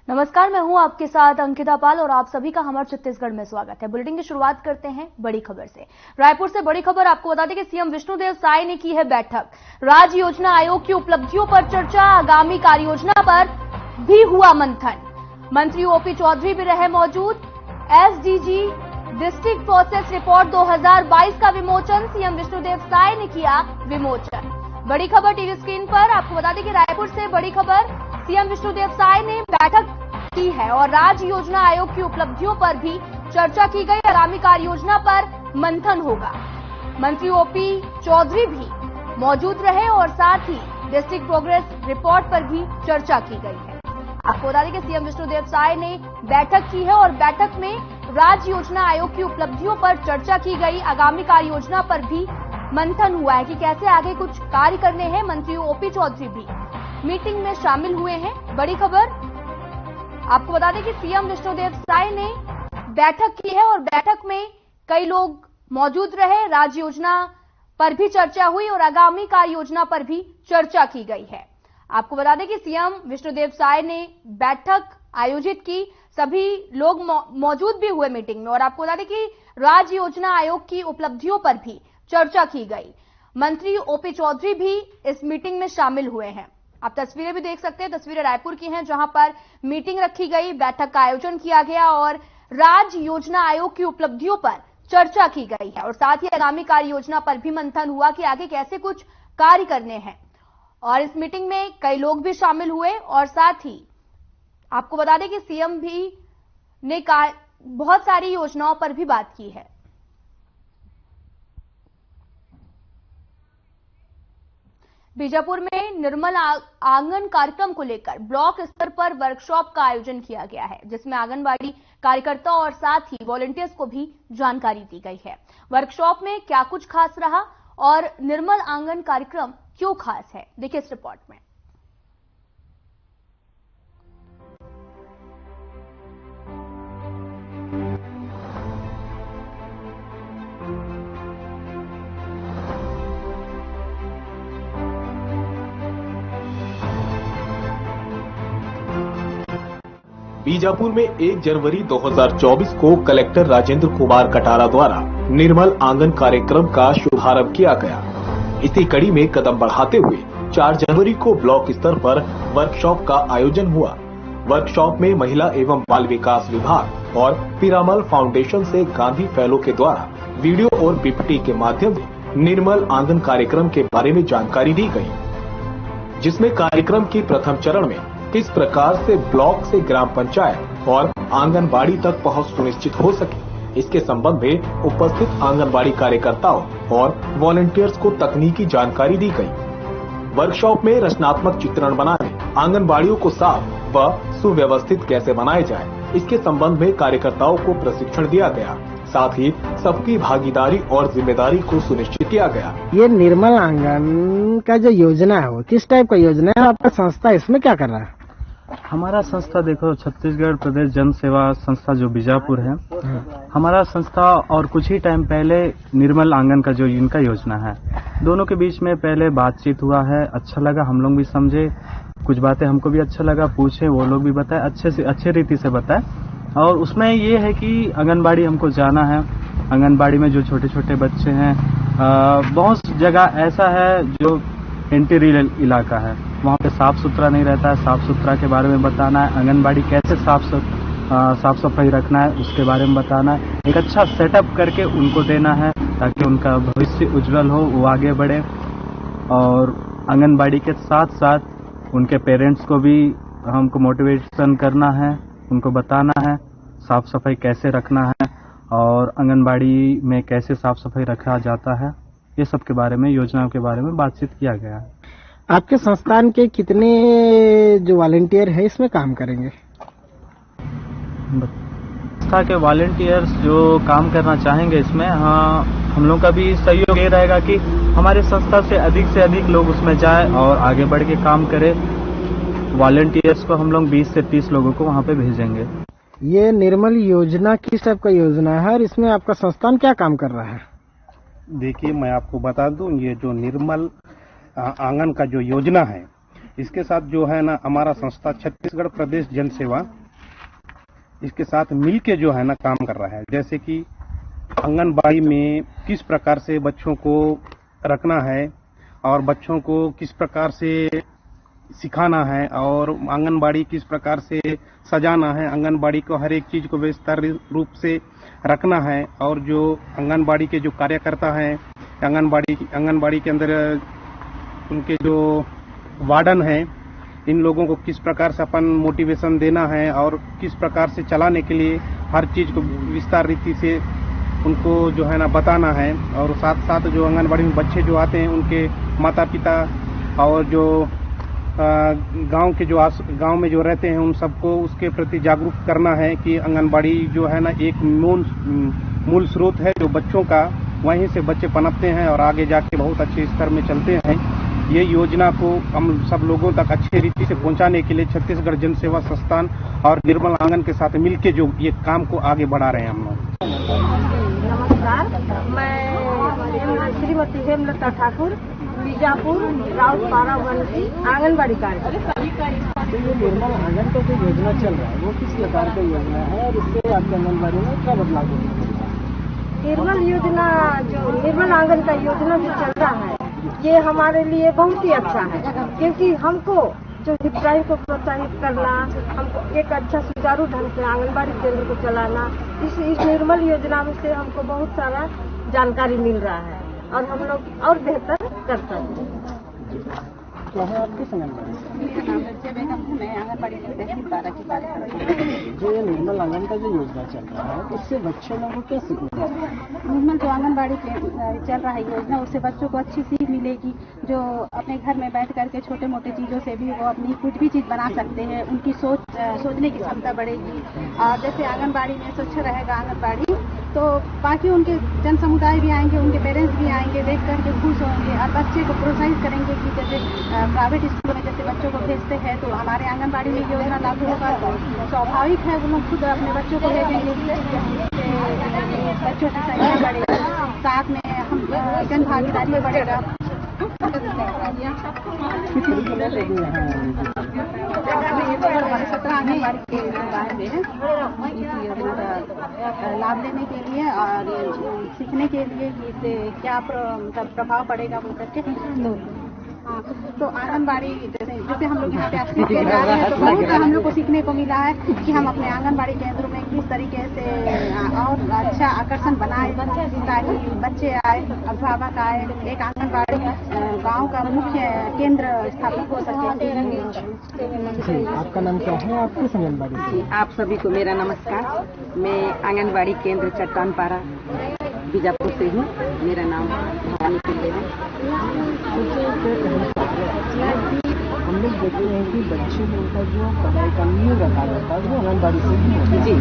नमस्कार, मैं हूं आपके साथ अंकिता पाल और आप सभी का हमारे छत्तीसगढ़ में स्वागत है। बुलेटिन की शुरुआत करते हैं बड़ी खबर से। रायपुर से बड़ी खबर आपको बता दें कि सीएम विष्णुदेव साय ने की है बैठक। राज्य योजना आयोग की उपलब्धियों पर चर्चा, आगामी कार्य योजना पर भी हुआ मंथन। मंत्री ओपी चौधरी भी रहे मौजूद। एसडीजी डिस्ट्रिक्ट प्रोसेस रिपोर्ट 2022 का विमोचन, सीएम विष्णुदेव साय ने किया विमोचन। बड़ी खबर टीवी स्क्रीन पर आपको बता दें कि रायपुर से बड़ी खबर, सीएम विष्णुदेव साय ने बैठक की है और राज्य योजना आयोग की उपलब्धियों पर भी चर्चा की गई। आगामी कार्य योजना पर मंथन होगा। मंत्री ओपी चौधरी भी मौजूद रहे और साथ ही डिस्ट्रिक्ट प्रोग्रेस रिपोर्ट पर भी चर्चा की गई है। आपको बता दें कि सीएम विष्णुदेव साय ने बैठक की है और बैठक में राज्य योजना आयोग की उपलब्धियों पर चर्चा की गई। आगामी कार्य योजना पर भी मंथन हुआ है कि कैसे आगे कुछ कार्य करने हैं। मंत्री ओपी चौधरी भी मीटिंग में शामिल हुए हैं। बड़ी खबर आपको बता दें कि सीएम विष्णुदेव साय ने बैठक की है और बैठक में कई लोग मौजूद रहे। राज्य योजना पर भी चर्चा हुई और आगामी कार्य योजना पर भी चर्चा की गई है। आपको बता दें कि सीएम विष्णुदेव साय ने बैठक आयोजित की, सभी लोग मौजूद भी हुए मीटिंग में और आपको बता दें कि राज्य योजना आयोग की उपलब्धियों पर भी चर्चा की गई। मंत्री ओपी चौधरी भी इस मीटिंग में शामिल हुए हैं। आप तस्वीरें भी देख सकते हैं, तस्वीरें रायपुर की हैं जहां पर मीटिंग रखी गई, बैठक का आयोजन किया गया और राज्य योजना आयोग की उपलब्धियों पर चर्चा की गई है और साथ ही आगामी कार्य योजना पर भी मंथन हुआ कि आगे कैसे कुछ कार्य करने हैं। और इस मीटिंग में कई लोग भी शामिल हुए और साथ ही आपको बता दें कि सीएम भी ने बहुत सारी योजनाओं पर भी बात की है। बीजापुर में निर्मल आंगन कार्यक्रम को लेकर ब्लॉक स्तर पर वर्कशॉप का आयोजन किया गया है, जिसमें आंगनबाड़ी कार्यकर्ताओं और साथ ही वॉलंटियर्स को भी जानकारी दी गई है। वर्कशॉप में क्या कुछ खास रहा और निर्मल आंगन कार्यक्रम क्यों खास है, देखिए इस रिपोर्ट में। बीजापुर में 1 जनवरी 2024 को कलेक्टर राजेंद्र कुमार कटारा द्वारा निर्मल आंगन कार्यक्रम का शुभारंभ किया गया। इसी कड़ी में कदम बढ़ाते हुए 4 जनवरी को ब्लॉक स्तर पर वर्कशॉप का आयोजन हुआ। वर्कशॉप में महिला एवं बाल विकास विभाग और पीरामल फाउंडेशन से गांधी फेलो के द्वारा वीडियो और पीपीटी के माध्यम से निर्मल आंगन कार्यक्रम के बारे में जानकारी दी गई, जिसमें कार्यक्रम के प्रथम चरण में किस प्रकार से ब्लॉक से ग्राम पंचायत और आंगनबाड़ी तक पहुंच सुनिश्चित हो सके, इसके संबंध में उपस्थित आंगनबाड़ी कार्यकर्ताओं और वॉलंटियर्स को तकनीकी जानकारी दी गई। वर्कशॉप में रचनात्मक चित्रण बनाने, आंगनबाड़ियों को साफ व सुव्यवस्थित कैसे बनाया जाए, इसके संबंध में कार्यकर्ताओं को प्रशिक्षण दिया गया। साथ ही सबकी भागीदारी और जिम्मेदारी को सुनिश्चित किया गया। ये निर्मल आंगन का जो योजना है वो किस टाइप का योजना है? आपका संस्था इसमें क्या कर रहा है? हमारा संस्था देखो छत्तीसगढ़ प्रदेश जन सेवा संस्था जो बीजापुर है, हमारा संस्था और कुछ ही टाइम पहले निर्मल आंगन का जो इनका योजना है, दोनों के बीच में पहले बातचीत हुआ है। अच्छा लगा, हम लोग भी समझे, कुछ बातें हमको भी अच्छा लगा, पूछे, वो लोग भी बताए, अच्छे रीति से बताए। और उसमें ये है कि आंगनबाड़ी हमको जाना है। आंगनबाड़ी में जो छोटे छोटे बच्चे हैं, बहुत जगह ऐसा है जो इंटीरियर इलाका है, वहाँ पे साफ सुथरा नहीं रहता है। साफ सुथरा के बारे में बताना है, आंगनबाड़ी कैसे साफ सफाई रखना है उसके बारे में बताना है। एक अच्छा सेटअप करके उनको देना है ताकि उनका भविष्य उज्जवल हो, वो आगे बढ़े। और आंगनबाड़ी के साथ साथ उनके पेरेंट्स को भी हमको मोटिवेशन करना है, उनको बताना है साफ सफाई कैसे रखना है और आंगनबाड़ी में कैसे साफ सफाई रखा जाता है। ये सब के बारे में, योजनाओं के बारे में बातचीत किया गया है। आपके संस्थान के कितने जो वॉलंटियर है इसमें काम करेंगे? संस्था के वॉलंटियर्स जो काम करना चाहेंगे इसमें, हाँ, हम लोग का भी सहयोग ये रहेगा कि हमारे संस्था से अधिक लोग उसमें जाए और आगे बढ़ के काम करें। वॉलंटियर्स को हम लोग 20 से 30 लोगों को वहाँ पे भेजेंगे। ये निर्मल योजना किस टाइप का योजना है और इसमें आपका संस्थान क्या काम कर रहा है? देखिए, मैं आपको बता दूं, ये जो निर्मल आंगन का जो योजना है, इसके साथ जो है ना हमारा संस्था छत्तीसगढ़ प्रदेश जन सेवा इसके साथ मिलके जो है ना काम कर रहा है। जैसे कि आंगनबाड़ी में किस प्रकार से बच्चों को रखना है और बच्चों को किस प्रकार से सिखाना है और आंगनबाड़ी किस प्रकार से सजाना है, आंगनबाड़ी को हर एक चीज को विस्तार रूप से रखना है। और जो आंगनबाड़ी के जो कार्यकर्ता हैं, आंगनबाड़ी के अंदर उनके जो वार्डन हैं, इन लोगों को किस प्रकार से अपन मोटिवेशन देना है और किस प्रकार से चलाने के लिए हर चीज को विस्तार रीति से उनको जो है ना बताना है। और साथ साथ जो आंगनबाड़ी में बच्चे जो आते हैं उनके माता पिता और जो गांव में जो रहते हैं उन सबको उसके प्रति जागरूक करना है कि आंगनबाड़ी जो है ना एक मूल स्रोत है जो बच्चों का, वहीं से बच्चे पनपते हैं और आगे जाके बहुत अच्छे स्तर में चलते हैं। ये योजना को हम सब लोगों तक अच्छी रीति से पहुंचाने के लिए छत्तीसगढ़ जन सेवा संस्थान और निर्मल आंगन के साथ मिलके जो ये काम को आगे बढ़ा रहे हैं हम लोग। नमस्कार, मैं श्रीमती हेमलता ठाकुर, बीजापुर राउतपाड़ा वन की आंगनबाड़ी कार्यकर्ता। तो ये निर्मल आंगन का जो योजना चल रहा है वो किस प्रकार का योजना है और इससे आपके आंगनबाड़ी में क्या बदलाव होगा? निर्मल आंगन का योजना जो चल रहा है ये हमारे लिए बहुत ही अच्छा है, क्योंकि हमको जो हितग्राही को प्रोत्साहित करना, हमको एक अच्छा सुचारू ढंग से आंगनबाड़ी केंद्र को चलाना, इस निर्मल योजना में से हमको बहुत सारा जानकारी मिल रहा है और हम लोग और बेहतर कर सकते हैं। क्या है आपकी आंगनबाड़ी? मैं आंगनबाड़ी की कार्यकर्ता। जो ये निर्मल आंगन का जो योजना चल रहा है उससे बच्चों लोगों को क्या सीख मिलेगा? निर्मल जो आंगनबाड़ी चल रहा है योजना, उससे बच्चों को अच्छी सीख मिलेगी। जो अपने घर में बैठ करके छोटे मोटे चीजों से भी वो अपनी कुछ भी चीज बना सकते हैं, उनकी सोचने की क्षमता बढ़ेगी। और जैसे आंगनबाड़ी में स्वच्छ रहेगा आंगनबाड़ी, तो बाकी उनके जन समुदाय भी आएंगे, उनके पेरेंट्स भी आएंगे, देख करके खुश होंगे और बच्चे को प्रोत्साहित करेंगे कि जैसे प्राइवेट स्कूल में जैसे बच्चों को भेजते हैं तो हमारे आंगनबाड़ी में योजना लागू होगा, तो स्वाभाविक है वो लोग खुद अपने बच्चों को भेजेंगे। बच्चों की संख्या बढ़ेगी, साथ में हम जन भागीदारी बढ़ेगा। हमारे 17 आंगनबाड़ी के बाहर में है इस योजना का लाभ लेने के लिए और सीखने के लिए कि इससे क्या प्रभाव पड़ेगा बोल करके। तो आंगनबाड़ी जैसे हम लोग यहाँ पे सीख के जा रहे हैं तो बहुत हम लोग को सीखने को मिला है कि हम अपने आंगनबाड़ी केंद्रों में किस तरीके से और अच्छा आकर्षण बनाए ताकि बच्चे आए, अभिभावक आए, एक आंगनबाड़ी गांव का मुख्य केंद्र स्थापित हो सके। आपका नाम क्या है? आपकी आंगनबाड़ी से? आप सभी को मेरा नमस्कार। मैं आंगनबाड़ी केंद्र चट्टानपारा बीजापुर से हूँ। मेरा नाम भवानी पिल्ले है। हम लोग देखते हैं कि बच्चे लोगों का जो पढ़ाई का नींव रखा जाता है वो आंगनबाड़ी से ही होता है। जी,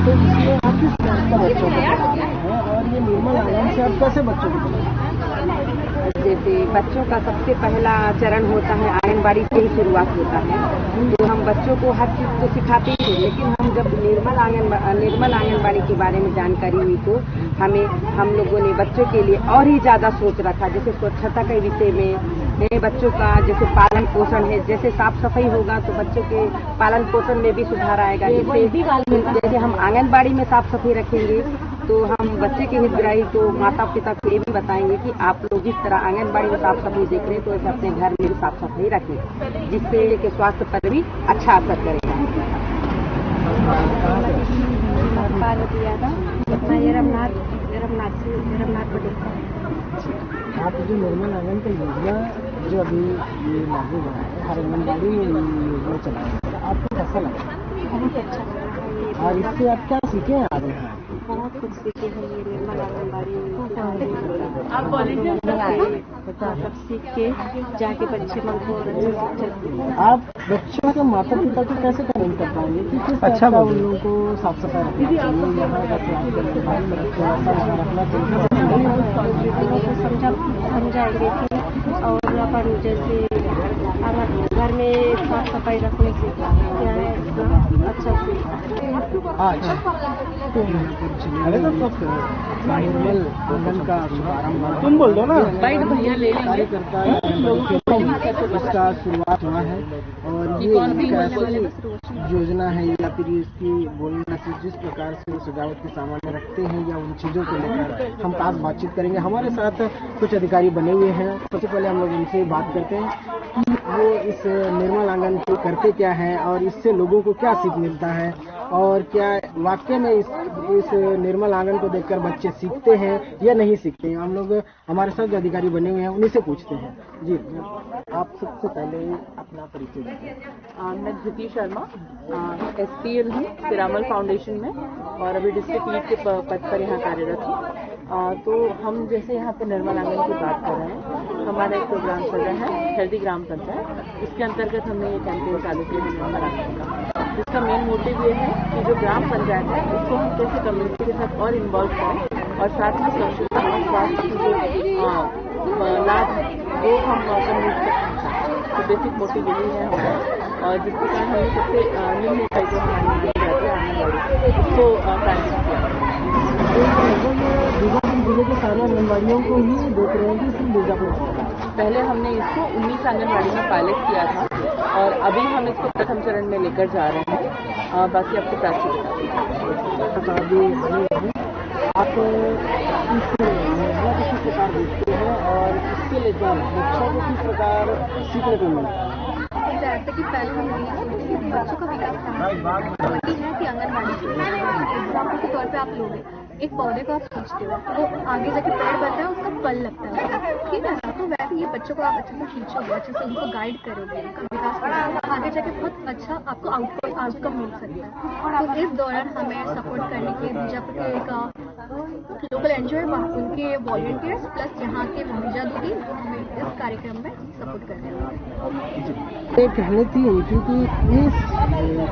तो इसमें आप किस तरह का बच्चों को पढ़ाते हैं और ये निर्मल आंगन से आप कैसे बच्चों को पढ़ाते हैं? जैसे बच्चों का सबसे पहला चरण होता है आंगनबाड़ी से ही शुरुआत होता है, तो हम बच्चों को हर चीज को सिखाते ही हैं। लेकिन हम जब निर्मल आंगनबाड़ी के बारे में जानकारी हुई तो हम लोगों ने बच्चों के लिए और ही ज्यादा सोच रखा। जैसे स्वच्छता के विषय में बच्चों का जैसे पालन पोषण है, जैसे साफ सफाई होगा तो बच्चों के पालन पोषण में भी सुधार आएगा। जैसे हम आंगनबाड़ी में साफ सफाई रखेंगे तो हम बच्चे के हितग्राही को, माता पिता को ये भी बताएंगे कि आप लोग जिस तरह आंगनबाड़ी में साफ सफाई देख रहे हैं तो ऐसे अपने घर में भी साफ सफाई रखें, जिससे के स्वास्थ्य पर भी अच्छा असर करेगा। आप जो निर्मल आंगन का योजना जो अभी ये लागू हुआ है, हर आंगनबाड़ी में योजना चला है, आपको कैसा लगा? बहुत अच्छा लगा। और इससे आप क्या सीखे हैं आगे? बहुत कुछ सीखे हैं ये निर्मल आंगनबाड़ी में। सब सीख के जाके बच्चे मन को आप बच्चों के माता पिता को कैसे कमेंट कर पाएंगे कि किस अच्छा उन लोगों को साफ सफाई रखना चाहिए, यहाँ का समझाएंगे कि और अपन जैसे घर में साफ सफाई रखने से क्या है अच्छा से। निर्मल आंगन का शुभारंभ तुम बोल दो ना, कार्यकर्ता लोगों को इसका शुरुआत हुआ है और ये एक ऐसी योजना है या फिर इसकी बोलना से जिस प्रकार से सजावट के सामान रखते हैं या उन चीज़ों को लेकर हम खास बातचीत करेंगे। हमारे साथ कुछ अधिकारी बने हुए हैं। सबसे पहले हम लोग उनसे बात करते हैं कि वो इस निर्मल आंगन को करते क्या है और इससे लोगों को क्या सीख मिलता है और क्या वाकई में इस निर्मल आंगन को देखकर बच्चे सीखते हैं या नहीं सीखते हैं। हम लोग हमारे साथ जो अधिकारी बने हुए हैं उन्हीं से पूछते हैं। जी, आप सबसे पहले अपना परिचय दीजिए। मैं धृति शर्मा, SPL हूँ पीरामल फाउंडेशन में और अभी डिस्ट्रिक्ट लीड के पद पर यहाँ कार्यरत हूँ। तो हम जैसे यहाँ पे निर्मल आंगन की बात कर रहे हैं, हमारा एक प्रोग्राम चल रहा है हेल्दी ग्राम पंचायत। इसके अंतर्गत हमने ये कैंपेन चालू किया है निर्मल आंगन का, जिसका मेन मोटिव ये है कि जो ग्राम पंचायत है उसको हम कैसे कम्युनिटी के साथ और इन्वॉल्व करें और साथ में स्वच्छता और स्वास्थ्य की जो लाभ है वो हम कम्युनिटी तक पहुँचाएं। तो बेसिक मोटिव यही है हमारा और जिसके कारण हमने सबसे निम्न इकाई जो हमारी जाती है आंगनबाड़ी उसको प्रारंभ किया। बीजापुर जिले के सारे आंगनबाड़ियों को ही देख रहे हैं कि सिर्फ बीजापुर पहले हमने इसको 19 आंगनबाड़ी में पायलट किया था और अभी हम इसको प्रथम चरण में लेकर जा रहे हैं। बाकी आपको प्राची आप इस योजना को किस प्रकार देखते हैं और इसके लेकर बच्चों को किस प्रकार सीखने को मिलता है? जैसे कि पहले हम बच्चों का विकास है कि आंगनबाड़ी एग्जाम्पल के तौर पे आप लोग एक पौधे को आप खींचते हो तो आगे जाके पेड़ बनता है, उसका फल लगता है, ठीक है ना। तो वैसे ये बच्चों को आप अच्छे से खींचोगे, अच्छे से उनको गाइड करोगे, उनका विकास करोगे, आगे जाके बहुत अच्छा आपको आउटकम मिल सकता है। तो इस दौरान हमें सपोर्ट करने के बीजापुर के एक लोकल एनजीओ है, उनके वॉलंटियर्स प्लस यहाँ के बीजा दीदी हमें इस कार्यक्रम में सपोर्ट कर रहे हैं। एक कहनी थी उनकी कि इस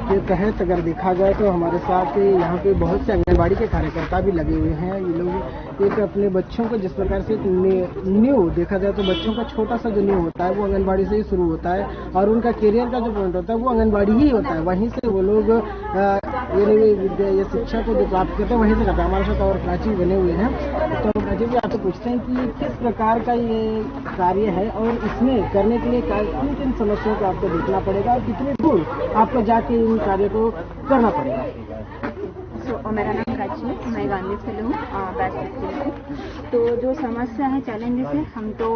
के तहत अगर देखा जाए तो हमारे साथ यहाँ पे बहुत से आंगनबाड़ी के कार्यकर्ता भी लगे हुए हैं। ये लोग एक अपने बच्चों को जिस प्रकार से न्यू देखा जाए तो बच्चों का छोटा सा जो न्यू होता है वो आंगनबाड़ी से ही शुरू होता है और उनका करियर का जो पॉइंट होता है वो आंगनबाड़ी ही होता है। वहीं से वो लोग ये शिक्षा को जो प्राप्त करते हैं वहीं से करते हैं। हमारे साथ और प्राची बने हुए हैं, तो प्राची जी आपसे पूछते हैं कि किस प्रकार का ये कार्य है और इसमें करने के लिए किन किन समस्याओं को आपको देखना पड़ेगा और कितने दूर आपको जाके इन कार्य को करना पड़ेगा। मेरा नाम प्राची है, मैं गांधी से हूँ बैच। तो जो समस्या है, चैलेंजेस है, हम तो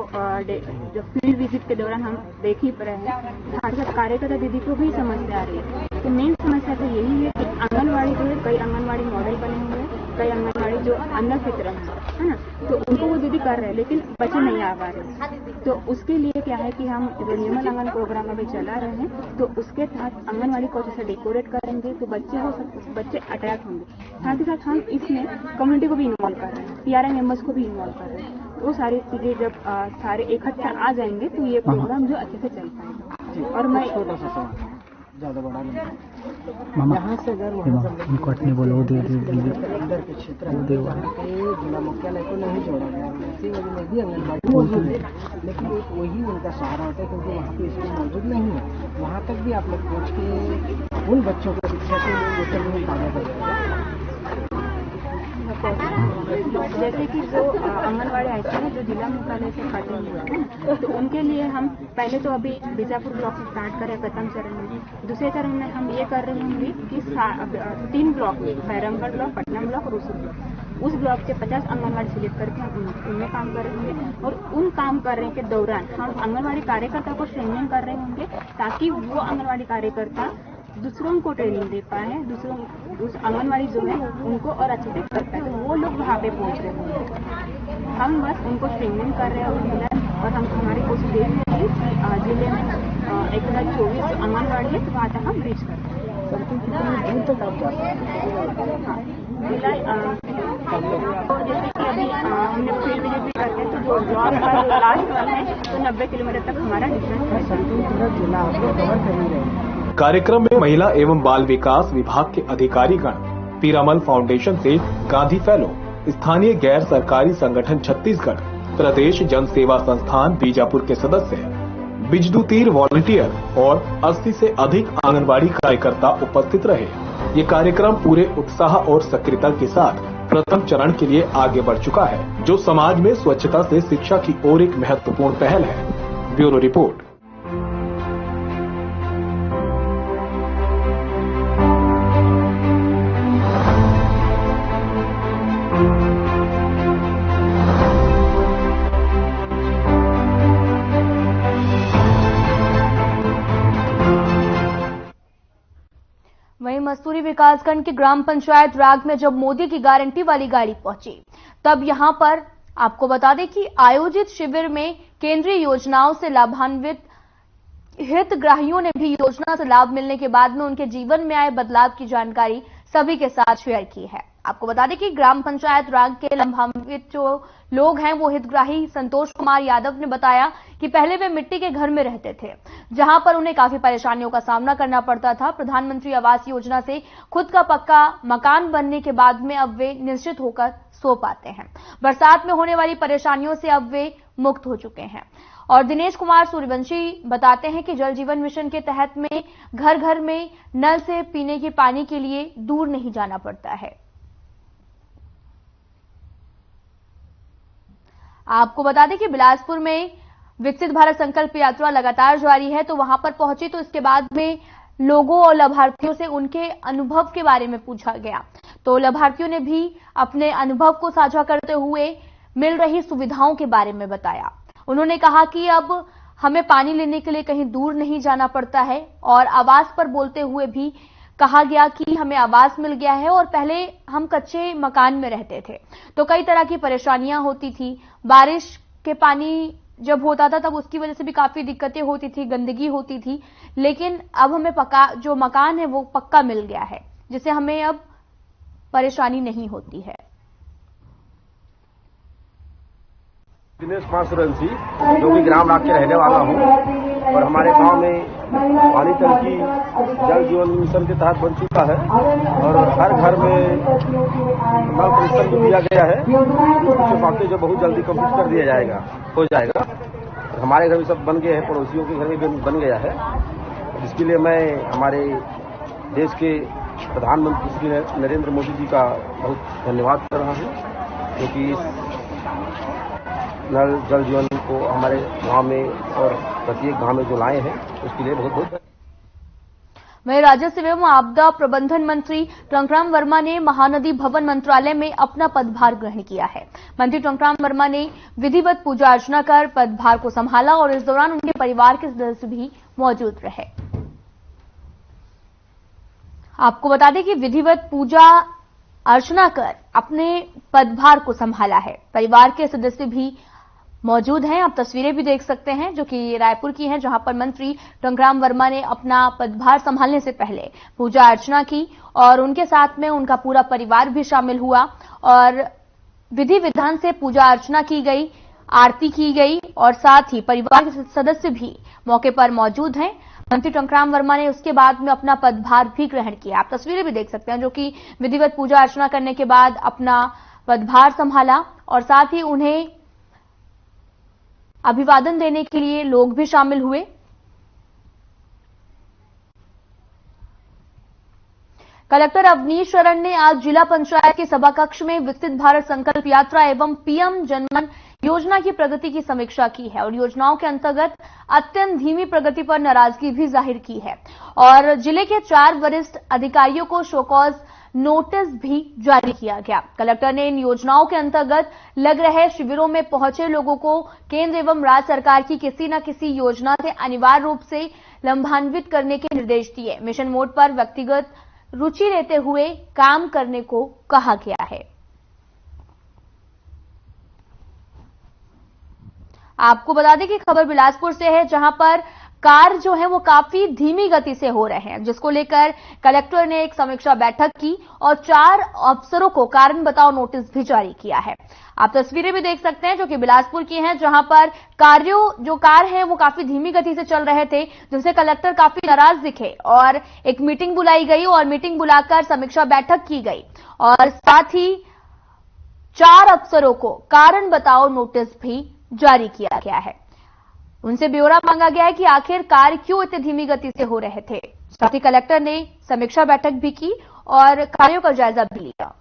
जो फील्ड विजिट के दौरान हम देख ही रहे हैं, साथ साथ कार्यकर्ता दीदी को भी समस्या आ रही है। तो मेन समस्या तो यही है कि आंगनबाड़ी जो है, कई आंगनबाड़ी मॉडल बने हुए हैं, कई आंगनबाड़ी जो अंदर की तरफ है ना, तो उनको वो दीदी कर रहे हैं लेकिन बच्चे नहीं आ पा रहे। तो उसके लिए क्या है कि हम जो निर्मल आंगन प्रोग्राम अभी चला रहे हैं, तो उसके तहत आंगनबाड़ी को जैसे डेकोरेट करेंगे तो बच्चे अट्रैक्ट होंगे। साथ ही साथ हम इसमें कम्युनिटी को भी इन्वॉल्व कर रहे हैं, PRI मेंबर्स को भी इन्वॉल्व कर रहे हैं। वो सारी चीजें जब सारे इकट्ठा आ जाएंगे तो ये प्रोग्राम जो अच्छे से चल पाएगा। और मैं छोटा सा सवाल, ज्यादा बड़ा नहीं, यहाँ से अगर उनको अपने बोलो अंदर के क्षेत्र में जिला मुख्यालय को नहीं जोड़ा गया, ऐसी वजह में भी आंगनबाड़ी मौजूद है, लेकिन एक वही उनका सहारा होता है क्योंकि वहाँ पे स्कूल मौजूद नहीं है। वहाँ तक भी आप लोग पहुँच के उन बच्चों को शिक्षा के लेकर नहीं कार्य करते हैं। जैसे कि जो आंगनबाड़ी ऐसे हैं जो जिला मुख्यालय से खाते हुए हैं, तो उनके लिए हम पहले तो अभी बीजापुर ब्लॉक से स्टार्ट करें प्रथम चरण में। दूसरे चरण में हम ये कर रहे होंगे कि 3 ब्लॉक में, बैरमगढ़ ब्लॉक, पटना ब्लॉक और रूसी ब्लॉक, उस ब्लॉक से 50 आंगनबाड़ी सिलेक्ट करके हम उनमें काम कर रहे होंगे। और उन काम करने के दौरान हम आंगनबाड़ी कार्यकर्ता को ट्रेनिंग कर रहे होंगे ताकि वो आंगनबाड़ी कार्यकर्ता दूसरों को ट्रेनिंग दे पाए, उस आंगनबाड़ी जो है उनको और अच्छे से कर पाए, तो वो लोग वहाँ पे पहुँच रहे होंगे। हम बस उनको ट्रेनिंग कर रहे हैं और हम हमारी कोशिश यही है कि जिले में 1024 आंगनबाड़ी है तो वहाँ तक हम रीच कर रहे हैं। दूर तक आप जा हाँ, जिला तो जैसे कि अभी हमने फील्ड विजिट भी करते हैं, तो जो ब्लॉक का लास्ट वन है तो 90 किलोमीटर तक हमारा डिस्टेंस है। जिला आप लोग कवर कर ही रहे हैं। कार्यक्रम में महिला एवं बाल विकास विभाग के अधिकारीगण, पीरामल फाउंडेशन से गांधी फेलो, स्थानीय गैर सरकारी संगठन छत्तीसगढ़, प्रदेश जन सेवा संस्थान बीजापुर के सदस्य, बिजदू तीर वॉलंटियर और 80 से अधिक आंगनबाड़ी कार्यकर्ता उपस्थित रहे। ये कार्यक्रम पूरे उत्साह और सक्रियता के साथ प्रथम चरण के लिए आगे बढ़ चुका है, जो समाज में स्वच्छता से शिक्षा की ओर एक महत्वपूर्ण पहल है। Bureau report. वहीं मस्तूरी विकासखंड की ग्राम पंचायत राग में जब मोदी की गारंटी वाली गाड़ी पहुंची, तब यहां पर आपको बता दें कि आयोजित शिविर में केंद्रीय योजनाओं से लाभान्वित हितग्राहियों ने भी योजना से लाभ मिलने के बाद में उनके जीवन में आए बदलाव की जानकारी सभी के साथ शेयर की है। आपको बता दें कि ग्राम पंचायत राग के लाभान्वित जो लोग हैं वो हितग्राही संतोष कुमार यादव ने बताया कि पहले वे मिट्टी के घर में रहते थे, जहां पर उन्हें काफी परेशानियों का सामना करना पड़ता था। प्रधानमंत्री आवास योजना से खुद का पक्का मकान बनने के बाद में अब वे निश्चित होकर सो पाते हैं। बरसात में होने वाली परेशानियों से अब वे मुक्त हो चुके हैं। और दिनेश कुमार सूर्यवंशी बताते हैं कि जल जीवन मिशन के तहत में घर घर में नल से पीने के पानी के लिए दूर नहीं जाना पड़ता है। आपको बता दें कि बिलासपुर में विकसित भारत संकल्प यात्रा लगातार जारी है, तो वहां पर पहुंची तो इसके बाद में लोगों और लाभार्थियों से उनके अनुभव के बारे में पूछा गया। तो लाभार्थियों ने भी अपने अनुभव को साझा करते हुए मिल रही सुविधाओं के बारे में बताया। उन्होंने कहा कि अब हमें पानी लेने के लिए कहीं दूर नहीं जाना पड़ता है और आवास पर बोलते हुए भी कहा गया कि हमें आवास मिल गया है और पहले हम कच्चे मकान में रहते थे तो कई तरह की परेशानियां होती थी। बारिश के पानी जब होता था तब उसकी वजह से भी काफी दिक्कतें होती थी, गंदगी होती थी, लेकिन अब हमें पक्का जो मकान है वो पक्का मिल गया है, जिससे हमें अब परेशानी नहीं होती है। दिनेश कुमार सूर्यवंशी, जो कि ग्राम राग के रहने वाला हूँ और हमारे गांव में पानी टंकी जल जीवन मिशन के तहत बन चुका है और हर घर में नल कनेक्शन भी दिया गया है। कुछ बातें जो बहुत जल्दी कंप्लीट कर दिया हो जाएगा। हमारे घर में सब बन गए हैं, पड़ोसियों के घर में भी बन गया है, जिसके लिए मैं हमारे देश के प्रधानमंत्री श्री नरेंद्र मोदी जी का बहुत धन्यवाद कर रहा हूँ, क्योंकि नल जल जीवन को हमारे गांव में और प्रत्येक गांव में जो लाए हैं उसके लिए बहुत बहुत। वहीं राजस्व एवं आपदा प्रबंधन मंत्री टंकराम वर्मा ने महानदी भवन मंत्रालय में अपना पदभार ग्रहण किया है। मंत्री टंकराम वर्मा ने विधिवत पूजा अर्चना कर पदभार को संभाला और इस दौरान उनके परिवार के सदस्य भी मौजूद रहे। आपको बता दें कि विधिवत पूजा अर्चना कर अपने पदभार को संभाला है। परिवार के सदस्य भी मौजूद हैं। आप तस्वीरें भी देख सकते हैं जो कि रायपुर की हैं, जहां पर मंत्री टंकराम वर्मा ने अपना पदभार संभालने से पहले पूजा अर्चना की और उनके साथ में उनका पूरा परिवार भी शामिल हुआ और विधि विधान से पूजा अर्चना की गई, आरती की गई और साथ ही परिवार के सदस्य भी मौके पर मौजूद हैं। मंत्री टंकराम वर्मा ने उसके बाद में अपना पदभार भी ग्रहण किया। आप तस्वीरें भी देख सकते हैं जो कि विधिवत पूजा अर्चना करने के बाद अपना पदभार संभाला और साथ ही उन्हें अभिवादन देने के लिए लोग भी शामिल हुए। कलेक्टर अवनीश शरण ने आज जिला पंचायत के सभा कक्ष में विकसित भारत संकल्प यात्रा एवं पीएम जनमन योजना की प्रगति की समीक्षा की है और योजनाओं के अंतर्गत अत्यंत धीमी प्रगति पर नाराजगी भी जाहिर की है और जिले के 4 वरिष्ठ अधिकारियों को शोकॉज नोटिस भी जारी किया गया। कलेक्टर ने इन योजनाओं के अंतर्गत लग रहे शिविरों में पहुंचे लोगों को केंद्र एवं राज्य सरकार की किसी न किसी योजना से अनिवार्य रूप से लाभान्वित करने के निर्देश दिए। मिशन मोड पर व्यक्तिगत रुचि लेते हुए काम करने को कहा गया है। आपको बता दें कि खबर बिलासपुर से है, जहां पर कार्य जो है वो काफी धीमी गति से हो रहे हैं, जिसको लेकर कलेक्टर ने एक समीक्षा बैठक की और 4 अफसरों को कारण बताओ नोटिस भी जारी किया है। आप तस्वीरें भी देख सकते हैं जो कि बिलासपुर की हैं, जहां पर कार्य हैं वो काफी धीमी गति से चल रहे थे, जिससे कलेक्टर काफी नाराज दिखे और एक मीटिंग बुलाई गई और मीटिंग बुलाकर समीक्षा बैठक की गई और साथ ही 4 अफसरों को कारण बताओ नोटिस भी जारी किया गया है। उनसे ब्यौरा मांगा गया है कि आखिर कार्य क्यों इतनी धीमी गति से हो रहे थे। साथ ही कलेक्टर ने समीक्षा बैठक भी की और कार्यों का जायजा भी लिया।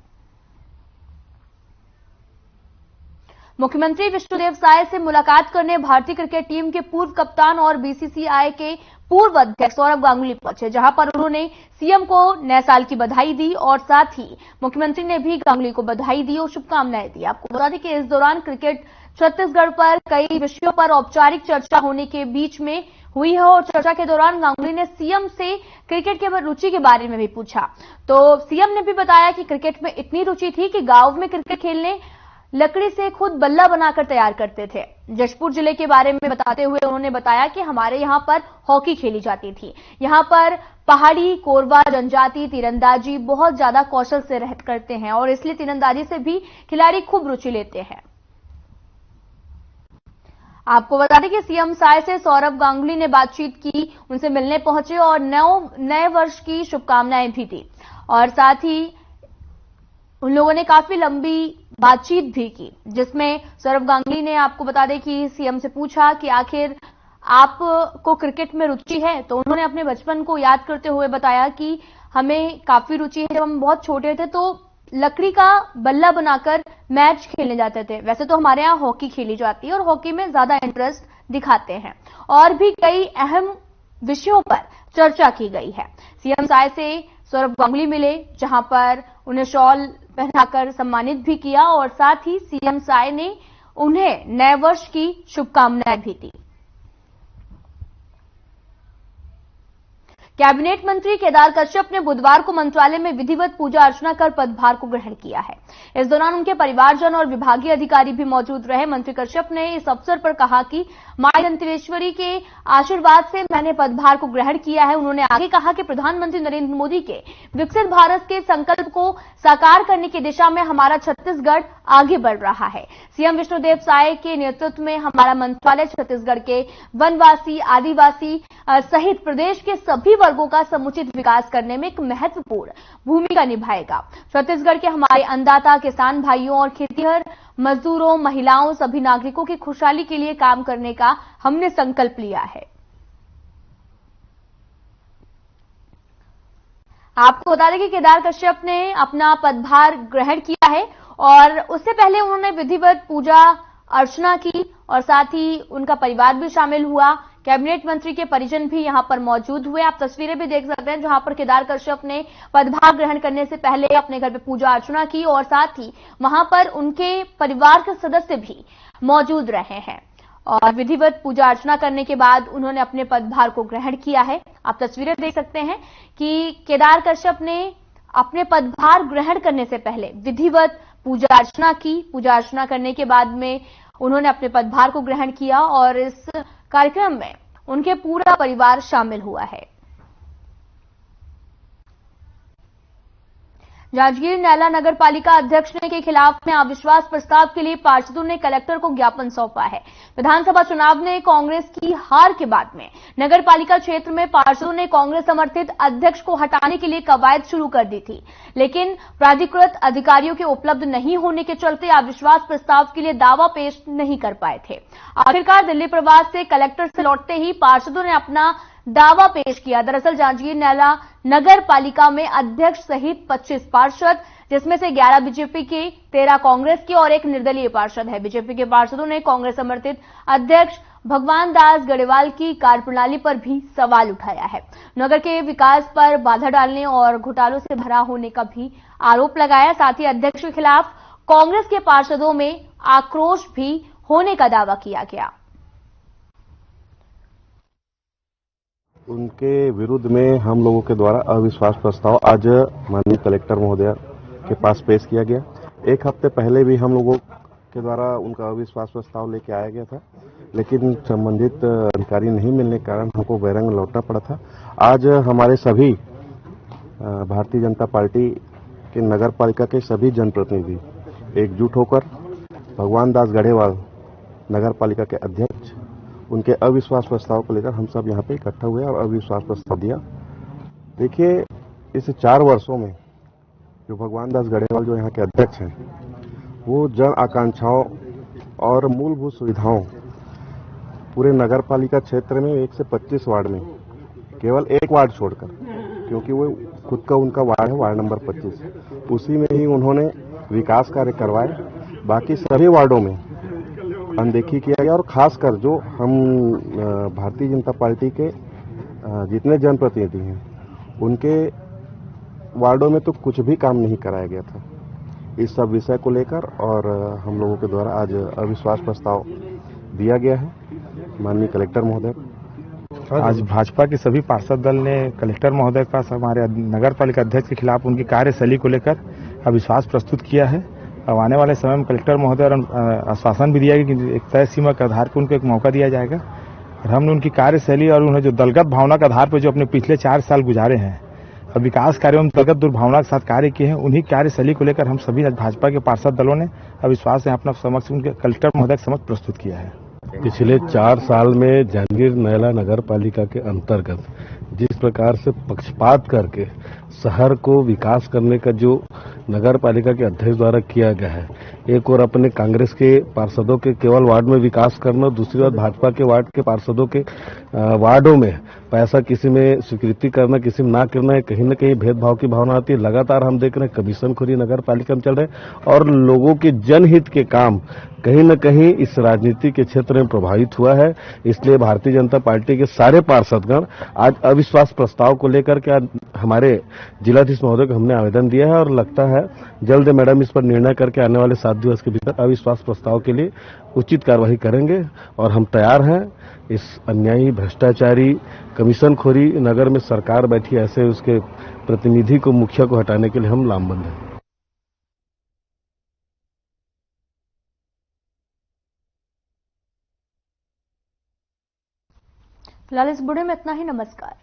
मुख्यमंत्री विष्णुदेव साय से मुलाकात करने भारतीय क्रिकेट टीम के पूर्व कप्तान और बीसीसीआई के पूर्व अध्यक्ष सौरभ गांगुली पहुंचे, जहां पर उन्होंने सीएम को नए साल की बधाई दी और साथ ही मुख्यमंत्री ने भी गांगुली को बधाई दी और शुभकामनाएं दी। आपको बता दें कि इस दौरान क्रिकेट छत्तीसगढ़ पर कई विषयों पर औपचारिक चर्चा होने के बीच में हुई है और चर्चा के दौरान गांगुली ने सीएम से क्रिकेट के रुचि के बारे में भी पूछा। तो सीएम ने भी बताया कि क्रिकेट में इतनी रुचि थी कि गांव में क्रिकेट खेलने लकड़ी से खुद बल्ला बनाकर तैयार करते थे। जशपुर जिले के बारे में बताते हुए उन्होंने बताया कि हमारे यहां पर हॉकी खेली जाती थी। यहां पर पहाड़ी, कोरवा जनजाति तीरंदाजी बहुत ज्यादा कौशल से रहत करते हैं और इसलिए तीरंदाजी से भी खिलाड़ी खूब रुचि लेते हैं। आपको बता दें कि सीएम साय से सौरभ गांगुली ने बातचीत की, उनसे मिलने पहुंचे और नए वर्ष की शुभकामनाएं भी दी और साथ ही उन लोगों ने काफी लंबी बातचीत भी की, जिसमें सौरभ गांगुली ने आपको बता दें कि सीएम से पूछा कि आखिर आपको क्रिकेट में रुचि है। तो उन्होंने अपने बचपन को याद करते हुए बताया कि हमें काफी रुचि है। जब हम बहुत छोटे थे तो लकड़ी का बल्ला बनाकर मैच खेलने जाते थे। वैसे तो हमारे यहाँ हॉकी खेली जाती है और हॉकी में ज्यादा इंटरेस्ट दिखाते हैं और भी कई अहम विषयों पर चर्चा की गई है। सीएम साय से सौरभ गांगुली मिले, जहां पर उन्हें शॉल पहनाकर सम्मानित भी किया और साथ ही सीएम साय ने उन्हें नए वर्ष की शुभकामनाएं भी दी। कैबिनेट मंत्री केदार कश्यप ने बुधवार को मंत्रालय में विधिवत पूजा अर्चना कर पदभार को ग्रहण किया है। इस दौरान उनके परिवारजन और विभागीय अधिकारी भी मौजूद रहे। मंत्री कश्यप ने इस अवसर पर कहा कि मां दंतेश्वरी के आशीर्वाद से मैंने पदभार को ग्रहण किया है। उन्होंने आगे कहा कि प्रधानमंत्री नरेंद्र मोदी के विकसित भारत के संकल्प को साकार करने की दिशा में हमारा छत्तीसगढ़ आगे बढ़ रहा है। सीएम विष्णुदेव साय के नेतृत्व में हमारा मंत्रालय छत्तीसगढ़ के वनवासी, आदिवासी सहित प्रदेश के सभी वर्गों का समुचित विकास करने में एक महत्वपूर्ण भूमिका निभाएगा। छत्तीसगढ़ के हमारे अन्नदाता, किसान भाइयों और खेतीहर मजदूरों, महिलाओं, सभी नागरिकों की खुशहाली के लिए काम करने का हमने संकल्प लिया है। आपको बता दें कि केदार कश्यप ने अपना पदभार ग्रहण किया है और उससे पहले उन्होंने विधिवत पूजा अर्चना की और साथ ही उनका परिवार भी शामिल हुआ। कैबिनेट मंत्री के परिजन भी यहां पर मौजूद हुए। आप तस्वीरें भी देख सकते हैं जहां पर केदार कश्यप ने पदभार ग्रहण करने से पहले अपने घर पे पूजा अर्चना की और साथ ही वहां पर उनके परिवार के सदस्य भी मौजूद रहे हैं और विधिवत पूजा अर्चना करने के बाद उन्होंने अपने पदभार को ग्रहण किया है। आप तस्वीरें देख सकते हैं कि केदार कश्यप ने अपने पदभार ग्रहण करने से पहले विधिवत पूजा अर्चना की। पूजा अर्चना करने के बाद में उन्होंने अपने पदभार को ग्रहण किया और इस कार्यक्रम में उनके पूरा परिवार शामिल हुआ है। जांजगीर नैला नगर पालिका अध्यक्ष के खिलाफ में अविश्वास प्रस्ताव के लिए पार्षदों ने कलेक्टर को ज्ञापन सौंपा है। विधानसभा चुनाव में कांग्रेस की हार के बाद में नगर पालिका क्षेत्र में पार्षदों ने कांग्रेस समर्थित अध्यक्ष को हटाने के लिए कवायद शुरू कर दी थी, लेकिन प्राधिकृत अधिकारियों के उपलब्ध नहीं होने के चलते अविश्वास प्रस्ताव के लिए दावा पेश नहीं कर पाए थे। आखिरकार दिल्ली प्रवास से कलेक्टर से लौटते ही पार्षदों ने अपना दावा पेश किया। दरअसल जांजगीर नैला नगर पालिका में अध्यक्ष सहित 25 पार्षद, जिसमें से 11 बीजेपी के, 13 कांग्रेस के और एक निर्दलीय पार्षद है। बीजेपी के पार्षदों ने कांग्रेस समर्थित अध्यक्ष भगवान दास गढ़वाल की कार्यप्रणाली पर भी सवाल उठाया है। नगर के विकास पर बाधा डालने और घोटालों से भरा होने का भी आरोप लगाया। साथ ही अध्यक्ष के खिलाफ कांग्रेस के पार्षदों में आक्रोश भी होने का दावा किया गया। उनके विरुद्ध में हम लोगों के द्वारा अविश्वास प्रस्ताव आज माननीय कलेक्टर महोदय के पास पेश किया गया। एक हफ्ते पहले भी हम लोगों के द्वारा उनका अविश्वास प्रस्ताव लेके आया गया था, लेकिन संबंधित अधिकारी नहीं मिलने के कारण हमको बैरंग लौटना पड़ा था। आज हमारे सभी भारतीय जनता पार्टी के नगर पालिका के सभी जनप्रतिनिधि एकजुट होकर भगवान दास गढ़वाल नगर पालिका के अध्यक्ष उनके अविश्वास प्रस्ताव को लेकर हम सब यहाँ पे इकट्ठा हुए और अविश्वास प्रस्ताव दिया। देखिए, इस 4 वर्षों में जो भगवान दास गढ़वाल जो यहाँ के अध्यक्ष हैं, वो जन आकांक्षाओं और मूलभूत सुविधाओं पूरे नगर पालिका क्षेत्र में 1 से 25 वार्ड में केवल एक वार्ड छोड़कर, क्योंकि वो खुद का उनका वार्ड है, वार्ड नंबर 25, उसी में ही उन्होंने विकास कार्य करवाए। बाकी सभी वार्डों में अनदेखी किया गया और खासकर जो हम भारतीय जनता पार्टी के जितने जनप्रतिनिधि हैं उनके वार्डों में तो कुछ भी काम नहीं कराया गया था। इस सब विषय को लेकर और हम लोगों के द्वारा आज अविश्वास प्रस्ताव दिया गया है माननीय कलेक्टर महोदय। आज भाजपा के सभी पार्षद दल ने कलेक्टर महोदय के पास हमारे नगर पालिका अध्यक्ष के खिलाफ उनकी कार्यशैली को लेकर अविश्वास प्रस्तुत किया है। अब आने वाले समय में कलेक्टर महोदय आश्वासन भी दिया कि एक तय सीमा के आधार पर उनको एक मौका दिया जाएगा और हमने उनकी कार्यशैली और उन्हें जो दलगत भावना के आधार पर जो अपने पिछले 4 साल गुजारे हैं और विकास कार्यों में दलगत दुर्भावना के साथ कार्य किए हैं, उन्हीं कार्यशैली को लेकर हम सभी भाजपा के पार्षद दलों ने अविश्वास से अपना समक्ष उनके कलेक्टर महोदय के समक्ष प्रस्तुत किया है। पिछले 4 साल में जांजगीर नैला नगर पालिका के अंतर्गत जिस प्रकार से पक्षपात करके शहर को विकास करने का जो नगर पालिका के अध्यक्ष द्वारा किया गया है, एक और अपने कांग्रेस के पार्षदों के केवल वार्ड में विकास करना, दूसरी बात भाजपा के वार्ड के पार्षदों के वार्डों में पैसा किसी में स्वीकृति करना, किसी में ना करना है, कहीं न कहीं भेदभाव की भावना आती है। लगातार हम देख रहे हैं कमीशनखोरी नगर पालिका में चल रहे हैं और लोगों के जनहित के काम कहीं न कहीं इस राजनीति के क्षेत्र में प्रभावित हुआ है। इसलिए भारतीय जनता पार्टी के सारे पार्षदगण आज अविश्वास प्रस्ताव को लेकर के हमारे जिलाधीश महोदय को हमने आवेदन दिया है और लगता है जल्द मैडम इस पर निर्णय करके आने वाले 7 दिवस के भीतर अविश्वास प्रस्ताव के लिए उचित कार्यवाही करेंगे और हम तैयार हैं। इस अन्यायी भ्रष्टाचारी कमीशनखोरी नगर में सरकार बैठी ऐसे उसके प्रतिनिधि को मुखिया को हटाने के लिए हम लामबंद हैं। फिलहाल इस बुलेटिन में इतना ही। नमस्कार।